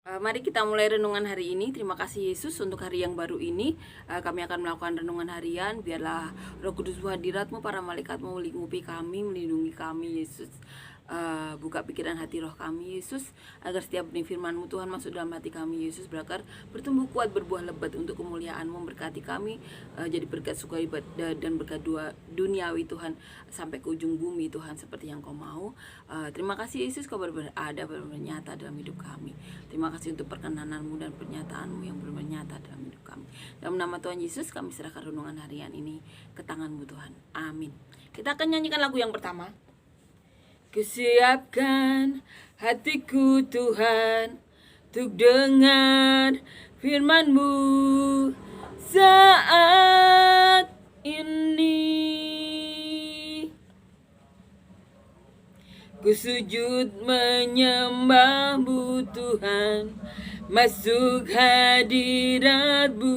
Mari kita mulai renungan hari ini. Terima kasih Yesus untuk hari yang baru ini. Kami akan melakukan renungan harian. Biarlah Roh Kudus hadiratmu, para malaikatmu melingkupi kami, melindungi kami Yesus. Buka pikiran hati roh kami Yesus, agar setiap benih firman-Mu Tuhan masuk dalam hati kami Yesus, berakar, bertumbuh kuat, berbuah lebat untuk kemuliaan-Mu. Berkati kami jadi berkat surgawi dan berkat duniawi Tuhan, sampai ke ujung bumi Tuhan, seperti yang Kau mau. Terima kasih Yesus, Kau benar-benar ada, benar-benar nyata dalam hidup kami. Terima kasih untuk perkenanan-Mu dan pernyataan-Mu yang benar-benar nyata dalam hidup kami. Dalam nama Tuhan Yesus kami serahkan renungan harian ini ke tangan-Mu Tuhan. Amin. Kita akan nyanyikan lagu yang pertama. Kusiapkan hatiku Tuhan untuk dengar firman-Mu saat ini. Ku sujud menyembah-Mu Tuhan, masuk hadirat-Mu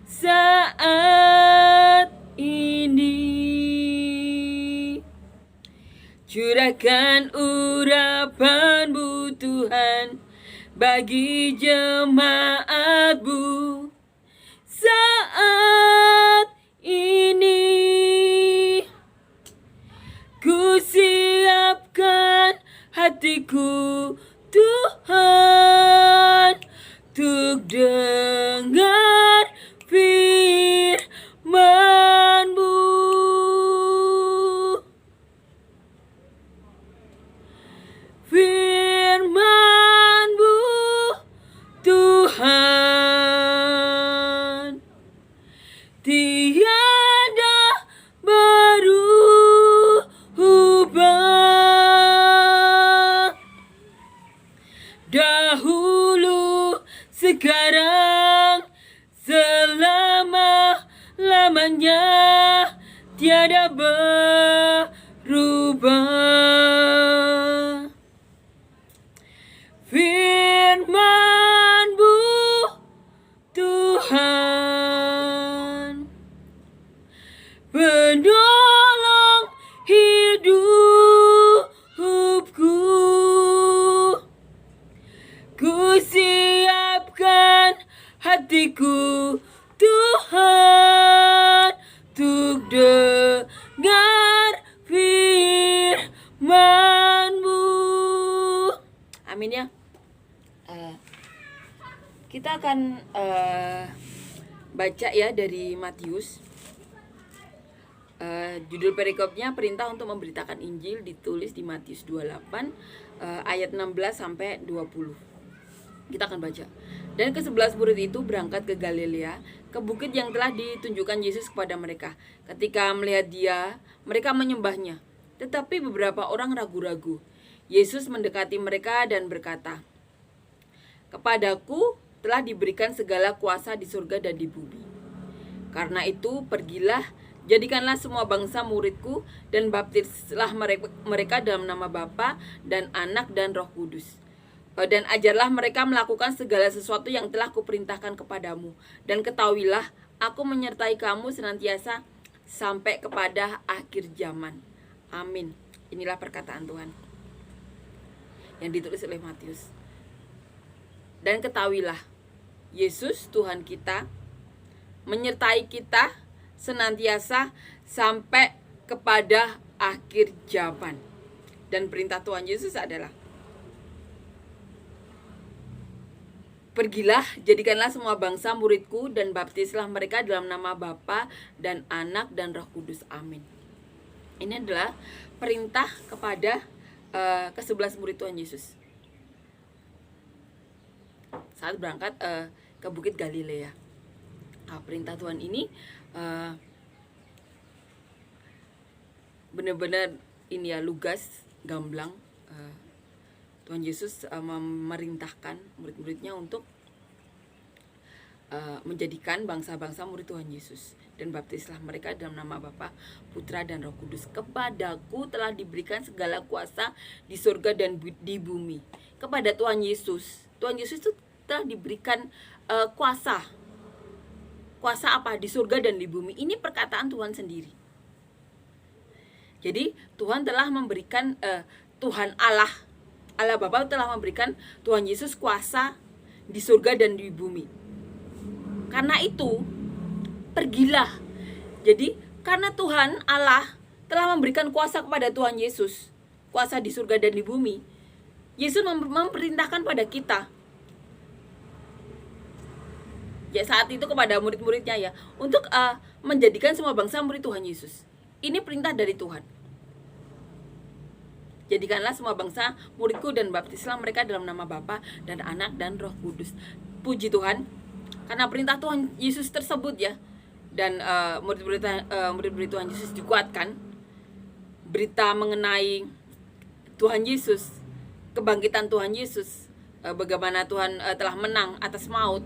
saat ini. Curahkan urapan-Mu Tuhan bagi jemaat-Mu saat ini. Ku siapkan hatiku Tuhan untuk dengar firman-Mu. Firman-Mu Tuhan tiada berubah, dahulu, sekarang, selama-lamanya, tiada berubah. Firman-Mu Tuhan penolong hidupku. Ku siapkan hatiku Tuhan untuk dengar firman-Mu. Amin ya. Kita akan baca ya dari Matius. Judul perikopnya perintah untuk memberitakan Injil, ditulis di Matius 28 ayat 16 sampai 20. Kita akan baca. Dan ke-11 murid itu berangkat ke Galilea, ke bukit yang telah ditunjukkan Yesus kepada mereka. Ketika melihat Dia, mereka menyembahnya. Tetapi beberapa orang ragu-ragu. Yesus mendekati mereka dan berkata, "Kepadaku telah diberikan segala kuasa di surga dan di bumi. Karena itu pergilah, jadikanlah semua bangsa muridku, dan baptislah mereka dalam nama Bapa dan Anak dan Roh Kudus. Dan ajarlah mereka melakukan segala sesuatu yang telah kuperintahkan kepadamu. Dan ketahuilah, aku menyertai kamu senantiasa sampai kepada akhir zaman." Amin. Inilah perkataan Tuhan yang ditulis oleh Matius. Dan ketahuilah, Yesus Tuhan kita menyertai kita senantiasa sampai kepada akhir zaman. Dan perintah Tuhan Yesus adalah, "Pergilah, jadikanlah semua bangsa muridku, dan baptislah mereka dalam nama Bapa dan Anak dan Roh Kudus." Amin. Ini adalah perintah kepada ke-11 murid Tuhan Yesus saat berangkat ke bukit Galilea. Perintah Tuhan ini benar-benar ini ya, lugas, gamblang. Tuhan Yesus memerintahkan murid-muridnya untuk menjadikan bangsa-bangsa murid Tuhan Yesus, dan baptislah mereka dalam nama Bapa, Putra dan Roh Kudus. Kepadaku telah diberikan segala kuasa di surga dan di bumi. Kepada Tuhan Yesus itu telah diberikan kuasa. Kuasa apa? Di surga dan di bumi. Ini perkataan Tuhan sendiri. Jadi Tuhan telah memberikan Tuhan Allah Allah Bapa telah memberikan Tuhan Yesus kuasa di surga dan di bumi. Karena itu, pergilah. Jadi, karena Tuhan Allah telah memberikan kuasa kepada Tuhan Yesus, kuasa di surga dan di bumi, Yesus memerintahkan pada kita, ya saat itu kepada murid-muridnya ya, untuk menjadikan semua bangsa murid Tuhan Yesus. Ini perintah dari Tuhan. Jadikanlah semua bangsa muridku dan baptislah mereka dalam nama Bapa dan Anak dan Roh Kudus. Puji Tuhan, karena perintah Tuhan Yesus tersebut ya, dan murid-murid Tuhan Yesus dikuatkan. Berita mengenai Tuhan Yesus, kebangkitan Tuhan Yesus, bagaimana Tuhan telah menang atas maut,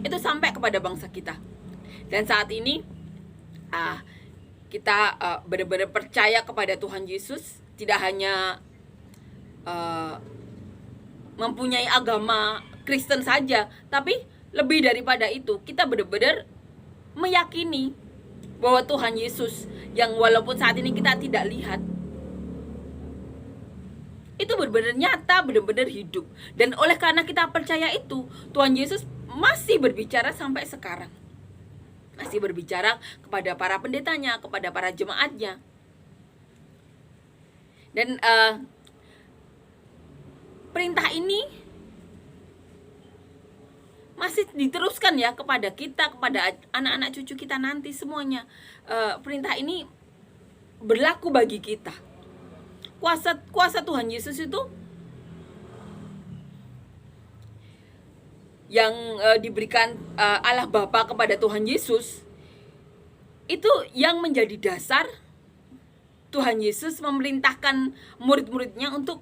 itu sampai kepada bangsa kita. Dan saat ini kita benar-benar percaya kepada Tuhan Yesus, tidak hanya mempunyai agama Kristen saja, tapi lebih daripada itu, kita benar-benar meyakini bahwa Tuhan Yesus yang walaupun saat ini kita tidak lihat, itu benar-benar nyata, benar-benar hidup. Dan oleh karena kita percaya itu, Tuhan Yesus masih berbicara sampai sekarang. Masih berbicara kepada para pendetanya, kepada para jemaatnya. Dan perintah ini masih diteruskan ya kepada kita, kepada anak-anak cucu kita nanti semuanya. Perintah ini berlaku bagi kita. Kuasa Tuhan Yesus itu yang diberikan Allah Bapa kepada Tuhan Yesus, itu yang menjadi dasar Tuhan Yesus memerintahkan murid-muridnya untuk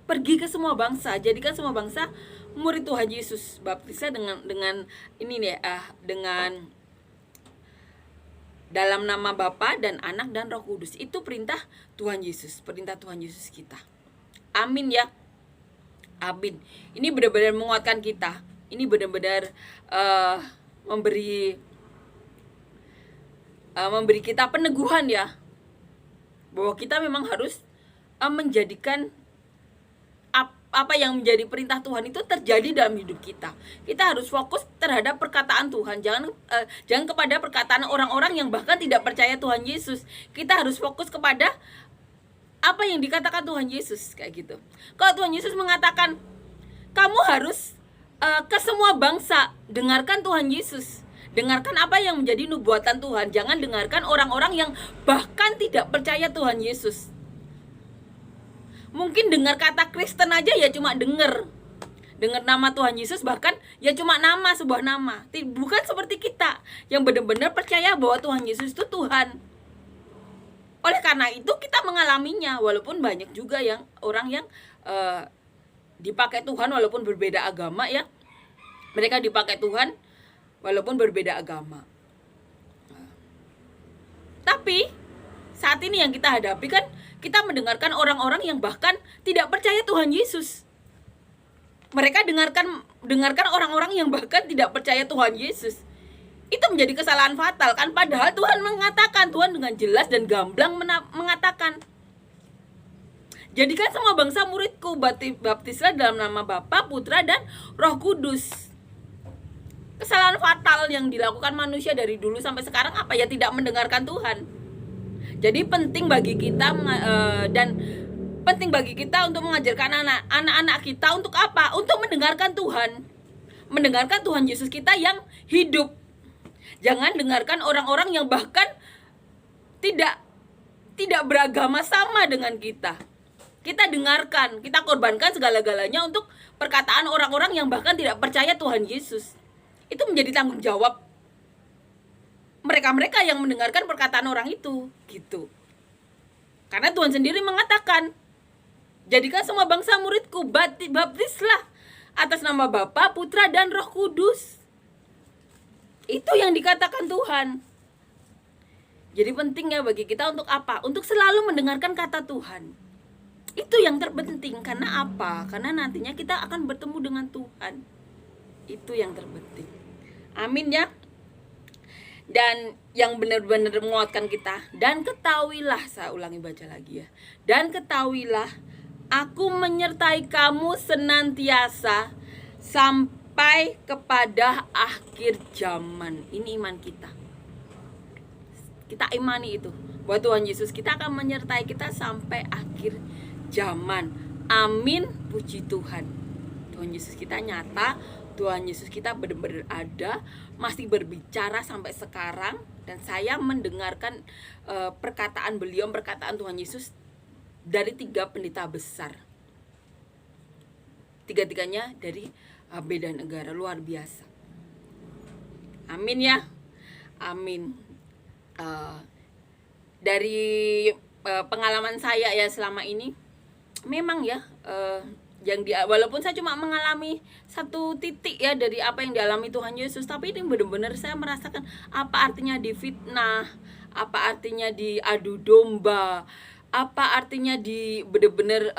pergi ke semua bangsa, jadikan semua bangsa murid Tuhan Yesus, baptisnya dengan ini nih, dengan dalam nama Bapa dan Anak dan Roh Kudus. Itu perintah Tuhan Yesus, perintah Tuhan Yesus kita. Amin ya. Amin. Ini benar-benar menguatkan kita. Ini benar-benar memberi kita peneguhan ya, bahwa kita memang harus menjadikan apa yang menjadi perintah Tuhan itu terjadi dalam hidup kita. Kita harus fokus terhadap perkataan Tuhan, jangan kepada perkataan orang-orang yang bahkan tidak percaya Tuhan Yesus. Kita harus fokus kepada apa yang dikatakan Tuhan Yesus, kayak gitu. Kalau Tuhan Yesus mengatakan kamu harus ke semua bangsa, dengarkan Tuhan Yesus. Dengarkan apa yang menjadi nubuatan Tuhan. Jangan dengarkan orang-orang yang bahkan tidak percaya Tuhan Yesus. Mungkin dengar kata Kristen aja ya cuma dengar nama Tuhan Yesus, bahkan ya cuma nama, sebuah nama. Bukan seperti kita yang benar-benar percaya bahwa Tuhan Yesus itu Tuhan. Oleh karena itu kita mengalaminya, walaupun banyak juga yang orang yang dipakai Tuhan walaupun berbeda agama ya. Mereka dipakai Tuhan walaupun berbeda agama. Tapi saat ini yang kita hadapi kan, kita mendengarkan orang-orang yang bahkan tidak percaya Tuhan Yesus. Mereka dengarkan orang-orang yang bahkan tidak percaya Tuhan Yesus. Itu menjadi kesalahan fatal kan, padahal Tuhan mengatakan, Tuhan dengan jelas dan gamblang mengatakan, jadikan semua bangsa muridku, baptislah dalam nama Bapa, Putra dan Roh Kudus. Kesalahan fatal yang dilakukan manusia dari dulu sampai sekarang apa ya? Tidak mendengarkan Tuhan. Jadi penting bagi kita dan penting bagi kita untuk mengajarkan anak-anak kita untuk apa? Untuk mendengarkan Tuhan. Mendengarkan Tuhan Yesus kita yang hidup. Jangan dengarkan orang-orang yang bahkan tidak beragama sama dengan kita. Kita dengarkan, kita korbankan segala-galanya untuk perkataan orang-orang yang bahkan tidak percaya Tuhan Yesus. Itu menjadi tanggung jawab mereka-mereka yang mendengarkan perkataan orang itu, gitu. Karena Tuhan sendiri mengatakan, jadikan semua bangsa muridku, baptislah atas nama Bapa, Putra dan Roh Kudus. Itu yang dikatakan Tuhan. Jadi penting ya bagi kita untuk apa? Untuk selalu mendengarkan kata Tuhan. Itu yang terpenting. Karena apa? Karena nantinya kita akan bertemu dengan Tuhan. Itu yang terpenting. Amin ya. Dan yang benar-benar menguatkan kita, dan ketahuilah, saya ulangi baca lagi ya, dan ketahuilah Aku menyertai kamu senantiasa sampai kepada akhir zaman. Ini iman kita. Kita imani itu. Buat Tuhan Yesus, kita akan menyertai kita sampai akhir zaman. Amin, puji Tuhan. Tuhan Yesus kita nyata, Tuhan Yesus kita benar-benar ada, masih berbicara sampai sekarang. Dan saya mendengarkan perkataan beliau, perkataan Tuhan Yesus dari 3 pendeta besar. 3-tiganya dari beda negara, luar biasa. Amin ya, amin. Dari pengalaman saya ya selama ini, memang ya walaupun saya cuma mengalami 1 titik ya dari apa yang dialami Tuhan Yesus, tapi ini benar-benar saya merasakan apa artinya difitnah, apa artinya diadu domba, apa artinya di benar-benar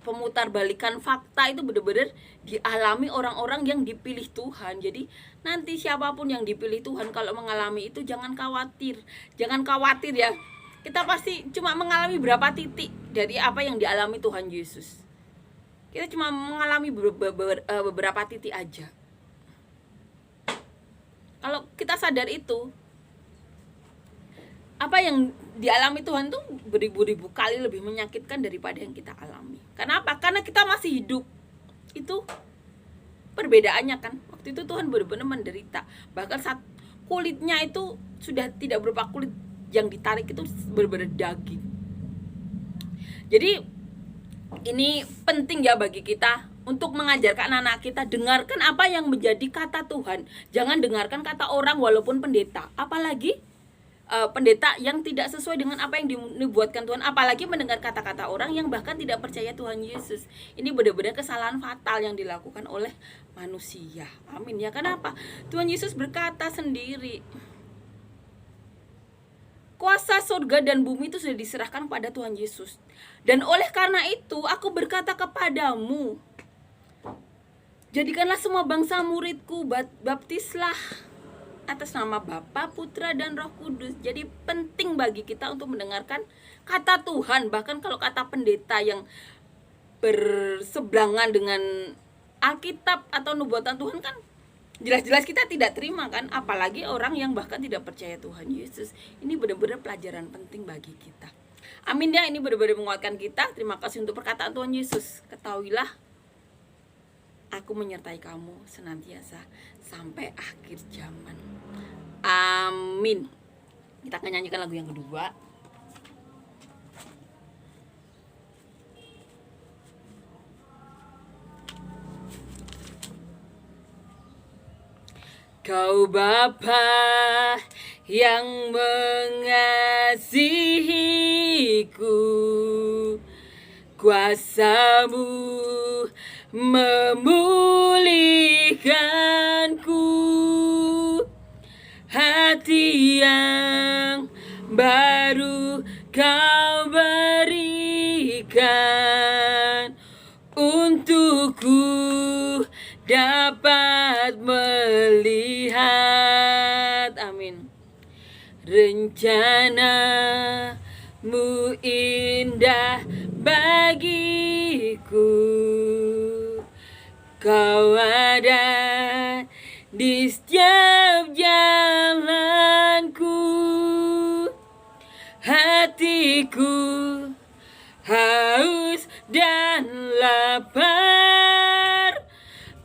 pemutarbalikan fakta itu benar-benar dialami orang-orang yang dipilih Tuhan. Jadi nanti siapapun yang dipilih Tuhan kalau mengalami itu jangan khawatir ya. Kita pasti cuma mengalami berapa titik dari apa yang dialami Tuhan Yesus. Kita cuma mengalami beberapa titik aja. Kalau kita sadar itu, apa yang dialami Tuhan tuh beribu-ribu kali lebih menyakitkan daripada yang kita alami. Kenapa? Karena kita masih hidup. Itu perbedaannya kan. Waktu itu Tuhan benar-benar menderita. Bahkan saat kulitnya itu sudah tidak berupa kulit, yang ditarik itu benar-benar daging. Jadi ini penting ya bagi kita untuk mengajarkan anak kita, dengarkan apa yang menjadi kata Tuhan. Jangan dengarkan kata orang walaupun pendeta. Apalagi pendeta yang tidak sesuai dengan apa yang dibuatkan Tuhan, apalagi mendengar kata-kata orang yang bahkan tidak percaya Tuhan Yesus. Ini benar-benar kesalahan fatal yang dilakukan oleh manusia. Amin ya. Kenapa? Tuhan Yesus berkata sendiri, kuasa surga dan bumi itu sudah diserahkan pada Tuhan Yesus. Dan oleh karena itu aku berkata kepadamu, jadikanlah semua bangsa muridku, baptislah atas nama Bapa, Putra, dan Roh Kudus. Jadi penting bagi kita untuk mendengarkan kata Tuhan. Bahkan kalau kata pendeta yang berseberangan dengan Alkitab atau nubuatan Tuhan kan jelas-jelas kita tidak terima kan. Apalagi orang yang bahkan tidak percaya Tuhan Yesus. Ini benar-benar pelajaran penting bagi kita. Amin ya, ini benar-benar menguatkan kita. Terima kasih untuk perkataan Tuhan Yesus. Ketahuilah, aku menyertai kamu senantiasa sampai akhir zaman. Amin. Kita akan nyanyikan lagu yang kedua. Kau Bapa yang mengasihiku, kuasa-Mu memulihkanku, hati yang baru Kau berikan untukku dapat melihat. Amin. Rencana-Mu indah bagiku, Kau ada di setiap jalanku, hatiku haus dan lapar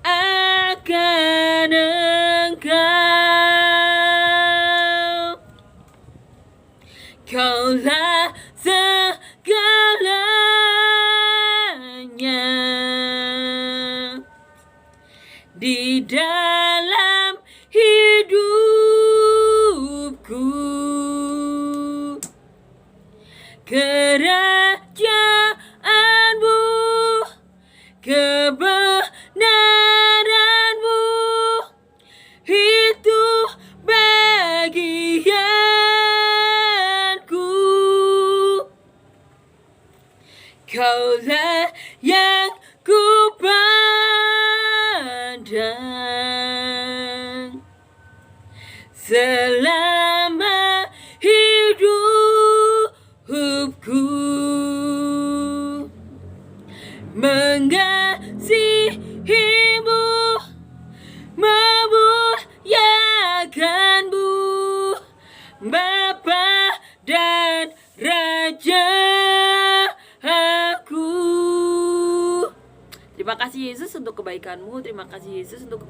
akan Engkau. Kaulah segalanya di dalam hidupku, kerajaan-Mu, kebenaran-Mu, itu bagianku. Kaulah yang ku pandang selama hidupku. mengasihimu, memuliakanmu, Bapa dan Raja aku. Terima kasih Yesus untuk kebaikanmu. Terima kasih Yesus untuk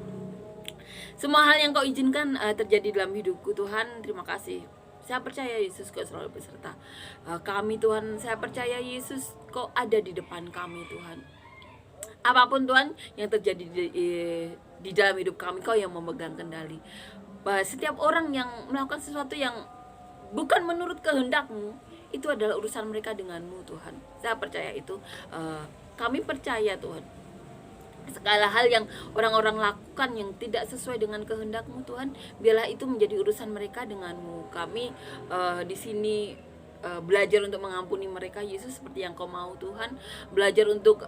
semua hal yang kau izinkan terjadi dalam hidupku Tuhan. Terima kasih. Saya percaya Yesus kau selalu beserta kami Tuhan. Saya percaya Yesus kau ada di depan kami Tuhan. Apapun Tuhan yang terjadi di dalam hidup kami, kau yang memegang kendali. Setiap orang yang melakukan sesuatu yang bukan menurut kehendakmu, itu adalah urusan mereka denganmu Tuhan. Saya percaya itu. Kami percaya Tuhan, segala hal yang orang-orang lakukan yang tidak sesuai dengan kehendak-Mu Tuhan, biarlah itu menjadi urusan mereka denganmu. Kami di sini belajar untuk mengampuni mereka Yesus seperti yang Kau mau Tuhan. Belajar untuk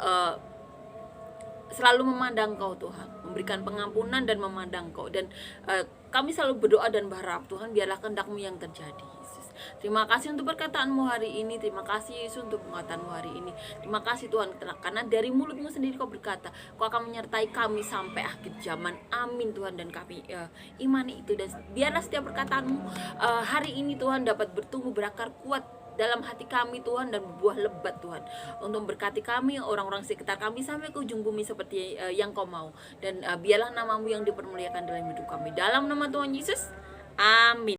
selalu memandang Kau Tuhan, memberikan pengampunan dan memandang Kau. Dan kami selalu berdoa dan berharap Tuhan, biarlah kehendak-Mu yang terjadi Yesus. Terima kasih untuk perkataan-Mu hari ini. Terima kasih Yesus untuk perkataan-Mu hari ini. Terima kasih Tuhan, karena dari mulut-Mu sendiri Kau berkata, Kau akan menyertai kami sampai akhir zaman. Amin Tuhan. Dan kami imani itu. Dan biarlah setiap perkataan-Mu hari ini Tuhan dapat bertumbuh berakar kuat dalam hati kami Tuhan, dan berbuah lebat Tuhan, untuk memberkati kami, orang-orang sekitar kami sampai ke ujung bumi seperti yang Kau mau. Dan biarlah nama-Mu yang dipermuliakan dalam hidup kami, dalam nama Tuhan Yesus, amin.